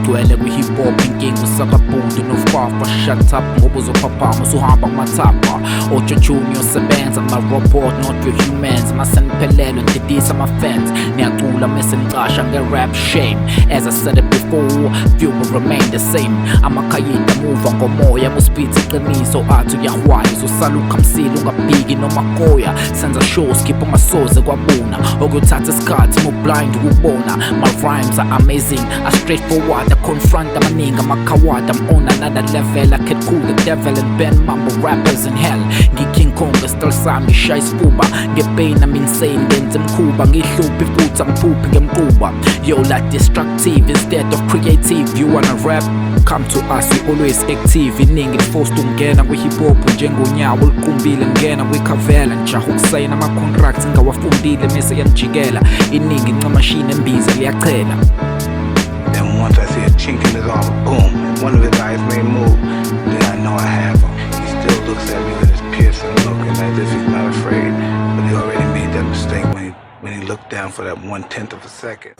igcwele kwi-hip hop inkinga usakabhudu nofafa. Shut up ngoba uzophaphama usuhamba kumathapha. Auto-tune yosebenza ama-robot not your humans. Maseniphelelwe ndidisa ama-fans niyacula mese nicasha nge-rap shame. As I said it before, few will remain the same. Amakhayida muva ngomoya muspitsi iqiniso athi uyahwaya uzosala ukhamsile ungabhiki noma koya. Senza shows skip amasoze kwabuna okuyothatha isikhathi mu-blind ukubona. My rhymes are amazing, are straightforward, I confront amaningi amakhawada. I'm on another level, I can cool the devil and bend mambo rappers in hell. Ngi-King Kong style sami shaya isifuba, nge-pain I'm insane ngenze mkhuba, ngihluphi futhi angiphuphi ngemquba. Yo like destructive instead of creative. You wanna rap? Come to us, we always active. Iningi forced ungena kwi-hip hop njengonyawo olukumbile. Ngena kwikhavela njaha ukusayina ama-contracts ngawafundile mese yanijikela. Iningi ncamashini embiza liyachela. Then once I see a chink in his armor, boom, one of his eyes may move, then I know I have him. He still looks at me with his piercing look and as if he's not afraid, but he already made that mistake when he looked down for that 1/10 of a second.